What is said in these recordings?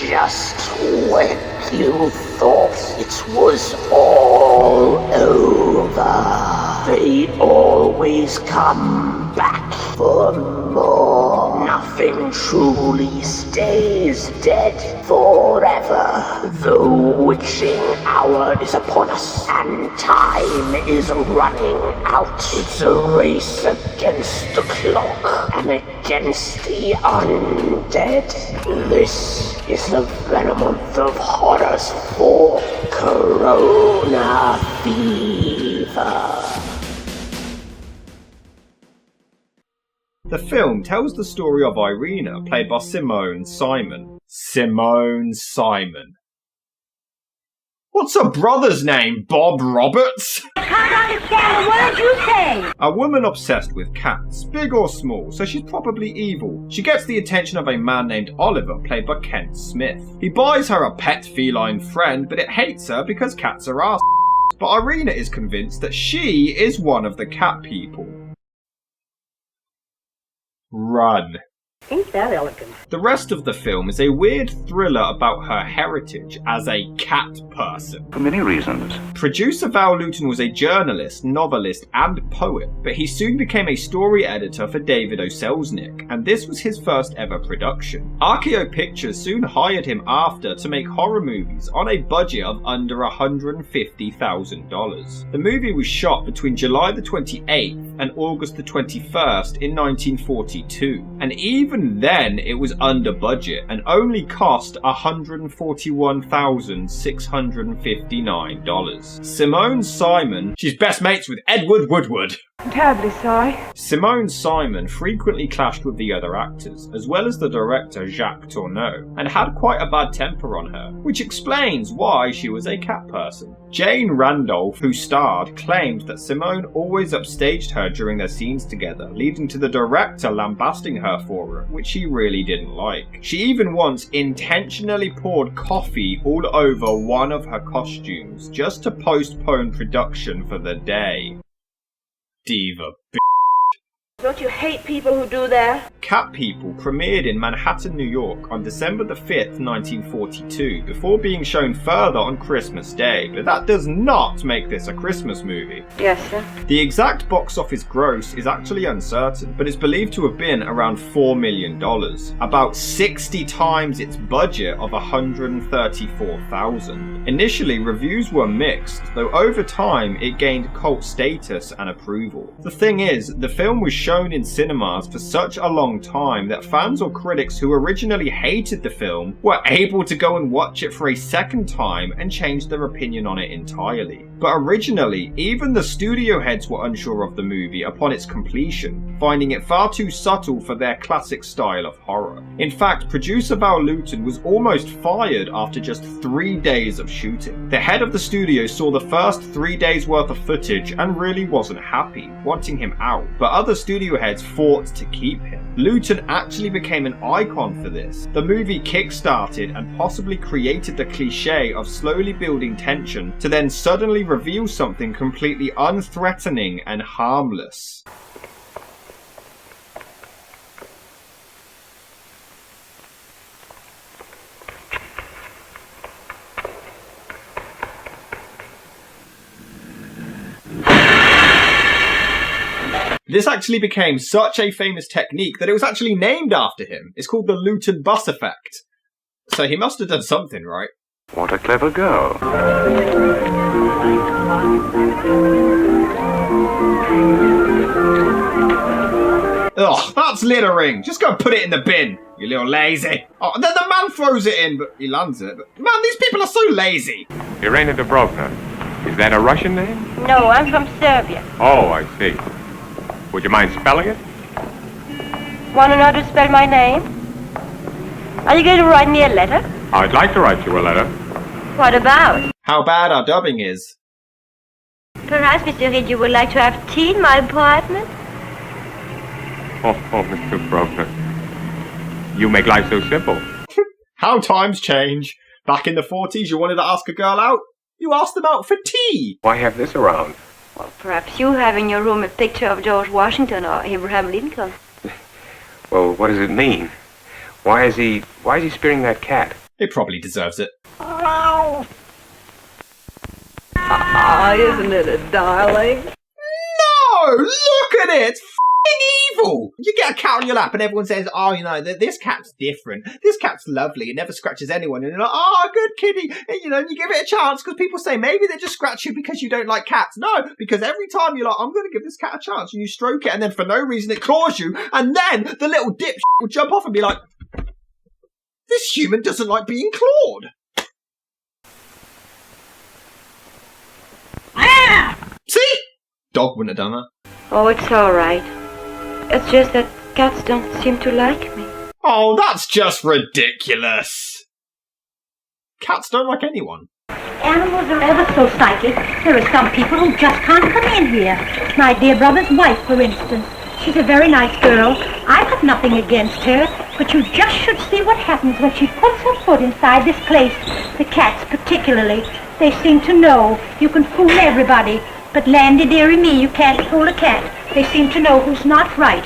Just when you thought it was all over, they always come back for more. Nothing truly stays dead forever. The witching hour is upon us, and time is running out. It's a race against the clock and against the undead. This is the Venom month of horrors for Corona Fever. The film tells the story of Irina, played by Simone Simon. Simone Simon. What's her brother's name? Bob Roberts? I can't understand a word you say! A woman obsessed with cats, big or small, so she's probably evil. She gets the attention of a man named Oliver, played by Kent Smith. He buys her a pet feline friend, but it hates her because cats are arse. But Irina is convinced that she is one of the cat people. Run. Ain't that elegant? The rest of the film is a weird thriller about her heritage as a cat person. For many reasons. Producer Val Lewton was a journalist, novelist, and poet, but he soon became a story editor for David O. Selznick, and this was his first ever production. RKO Pictures soon hired him after to make horror movies on a budget of under $150,000. The movie was shot between July the 28th and August the 21st in 1942, and even then it was under budget and only cost $141,659. Simone Simon, she's best mates with Edward Woodward. I'm terribly sorry. Simone Simon frequently clashed with the other actors, as well as the director Jacques Tourneau, and had quite a bad temper on her, which explains why she was a cat person. Jane Randolph, who starred, claimed that Simone always upstaged her during their scenes together, leading to the director lambasting her for it, which he really didn't like. She even once intentionally poured coffee all over one of her costumes just to postpone production for the day. Diva b****. Don't you hate people who do that? Cat People premiered in Manhattan, New York on December the 5th, 1942, before being shown further on Christmas Day, but that does not make this a Christmas movie. Yes, sir. The exact box office gross is actually uncertain, but it's believed to have been around $4 million, about 60 times its budget of $134,000. Initially, reviews were mixed, though over time it gained cult status and approval. The thing is, the film was shown in cinemas for such a long time that fans or critics who originally hated the film were able to go and watch it for a second time and change their opinion on it entirely. But originally, even the studio heads were unsure of the movie upon its completion, finding it far too subtle for their classic style of horror. In fact, producer Val Lewton was almost fired after just 3 days of shooting. The head of the studio saw the first 3 days worth of footage and really wasn't happy, wanting him out, but other studio heads fought to keep him. Lewton actually became an icon for this. The movie kickstarted and possibly created the cliche of slowly building tension to then suddenly reveal something completely unthreatening and harmless. This actually became such a famous technique that it was actually named after him. It's called the Lewton bus effect. So he must have done something right. What a clever girl. Ugh, that's littering. Just go and put it in the bin, you little lazy. Oh, then the man throws it in, but he lands it. But man, these people are so lazy. Irina Dubrovna. Is that a Russian name? No, I'm from Serbia. Oh, I see. Would you mind spelling it? Want to know how to spell my name? Are you going to write me a letter? I'd like to write you a letter. What about? How bad our dubbing is. Perhaps, Mr. Reed, you would like to have tea in my apartment? Oh, Mr. Dubrovna. You make life so simple. How times change. Back in the 40s, you wanted to ask a girl out? You asked them out for tea. Why have this around? Well, perhaps you have in your room a picture of George Washington or Abraham Lincoln. Well, what does it mean? Why is he spearing that cat? It probably deserves it. Isn't it a darling? No! Look at it! It's f***ing evil! You get a cat on your lap and everyone says, oh, you know, this cat's different. This cat's lovely. It never scratches anyone. And you're like, oh, good kitty. And, you know, you give it a chance because people say maybe they just scratch you because you don't like cats. No, because every time you're like, I'm going to give this cat a chance. And you stroke it and then for no reason it claws you. And then the little dip will jump off and be like, this human doesn't like being clawed. See? Dog wouldn't have done that. Oh, it's all right. It's just that cats don't seem to like me. Oh, that's just ridiculous. Cats don't like anyone. Animals are ever so psychic. There are some people who just can't come in here. My dear brother's wife, for instance. She's a very nice girl. I've got nothing against her, but you just should see what happens when she puts her foot inside this place. The cats particularly. They seem to know. You can fool everybody. But landy dearie me, you can't fool a cat. They seem to know who's not right.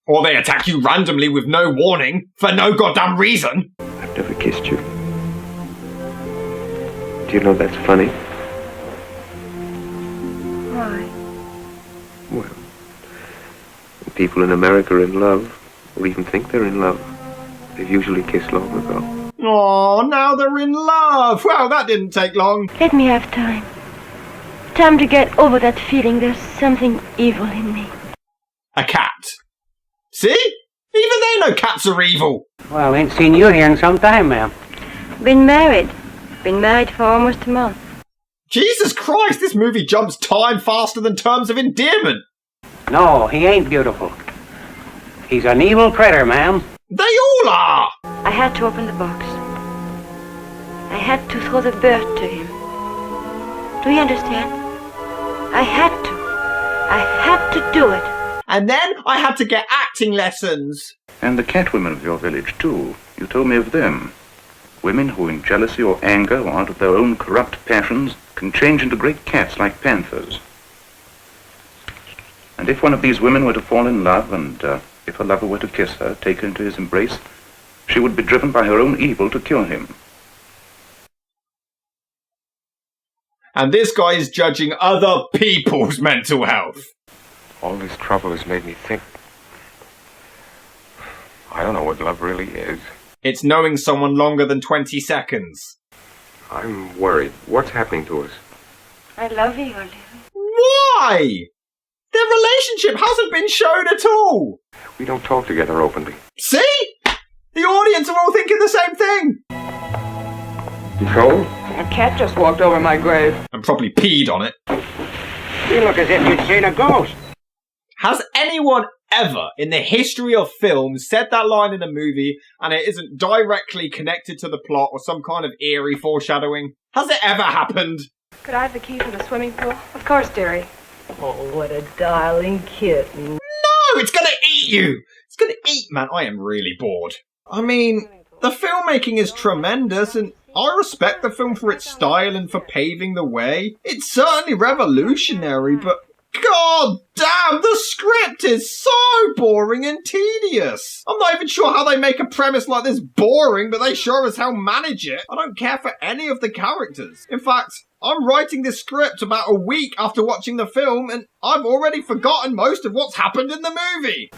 Or they attack you randomly with no warning, for no goddamn reason. I've never kissed you. Do you know that's funny? Why? Well, when people in America are in love, or even think they're in love, they've usually kissed long ago. Oh, now they're in love. Well, that didn't take long. Let me have time. Time to get over that feeling there's something evil in me. A cat. See? Even they know cats are evil. Well, ain't seen you here in some time, ma'am. Been married. Been married for almost a month. Jesus Christ, this movie jumps time faster than terms of endearment. No, he ain't beautiful. He's an evil critter, ma'am. They all are. I had to open the box. I had to throw the bird to him. Do you understand? I had to. I had to do it. And then I had to get acting lessons. And the catwomen of your village, too. You told me of them. Women who, in jealousy or anger or out of their own corrupt passions, can change into great cats like panthers. And if one of these women were to fall in love, and if a lover were to kiss her, take her into his embrace, she would be driven by her own evil to kill him. And this guy is judging other people's mental health. All this trouble has made me think. I don't know what love really is. It's knowing someone longer than 20 seconds. I'm worried. What's happening to us? I love you, Olivia. Why? Their relationship hasn't been shown at all. We don't talk together openly. See? The audience are all thinking the same thing. So? A cat just walked over my grave. And probably peed on it. You look as if you'd seen a ghost. Has anyone ever in the history of film said that line in a movie and it isn't directly connected to the plot or some kind of eerie foreshadowing? Has it ever happened? Could I have the key to the swimming pool? Of course, dearie. Oh, what a darling kitten. No, it's gonna eat you! It's gonna eat, man. I am really bored. I mean, the filmmaking is tremendous and I respect the film for its style and for paving the way. It's certainly revolutionary, but god damn, the script is so boring and tedious. I'm not even sure how they make a premise like this boring, but they sure as hell manage it. I don't care for any of the characters. In fact, I'm writing this script about a week after watching the film, and I've already forgotten most of what's happened in the movie.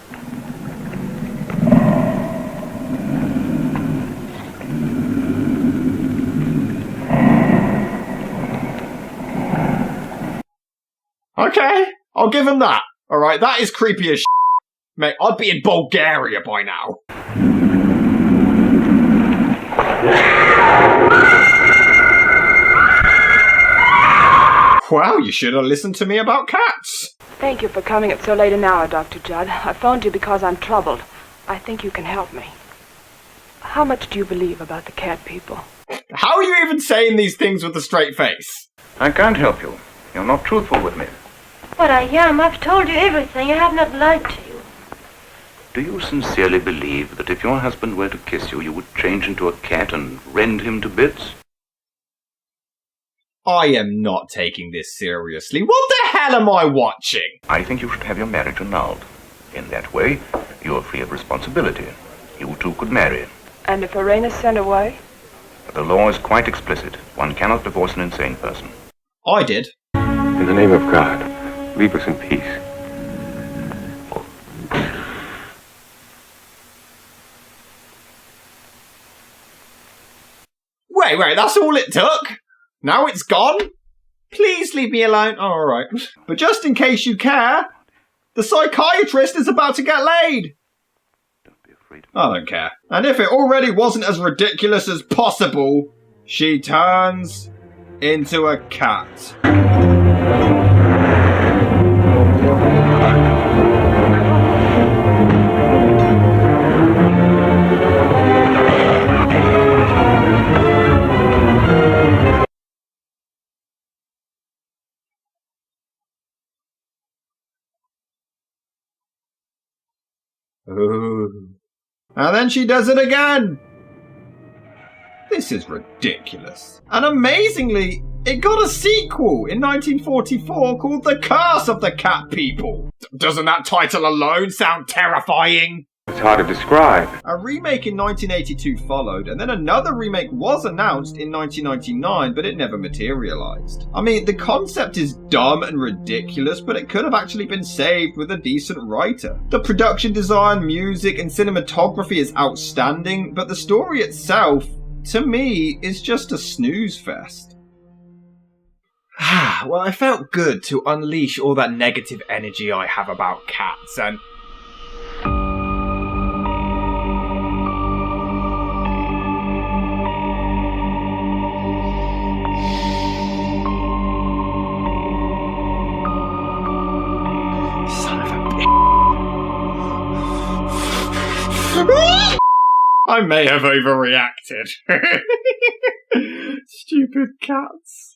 Okay, I'll give him that. Alright, that is creepy as shit. Mate, I'd be in Bulgaria by now. Wow, you should have listened to me about cats. Thank you for coming at so late an hour, Dr. Judd. I phoned you because I'm troubled. I think you can help me. How much do you believe about the cat people? How are you even saying these things with a straight face? I can't help you. You're not truthful with me. But I am. I've told you everything. I have not lied to you. Do you sincerely believe that if your husband were to kiss you, you would change into a cat and rend him to bits? I am not taking this seriously. What the hell am I watching? I think you should have your marriage annulled. In that way, you're free of responsibility. You two could marry. And if Irene is sent away? But the law is quite explicit. One cannot divorce an insane person. I did. In the name of God, leave us in peace. Wait, that's all it took? Now it's gone? Please leave me alone. Oh, alright. But just in case you care, the psychiatrist is about to get laid. Don't be afraid. I don't care. And if it already wasn't as ridiculous as possible, she turns into a cat. Ooh. And then she does it again! This is ridiculous. And amazingly, it got a sequel in 1944 called The Curse of the Cat People. Doesn't that title alone sound terrifying? It's hard to describe. A remake in 1982 followed, and then another remake was announced in 1999, but it never materialized. I mean, the concept is dumb and ridiculous, but it could have actually been saved with a decent writer. The production design, music, and cinematography is outstanding, but the story itself, to me, is just a snooze fest. Well, I felt good to unleash all that negative energy I have about cats, and I may have overreacted. Stupid cats.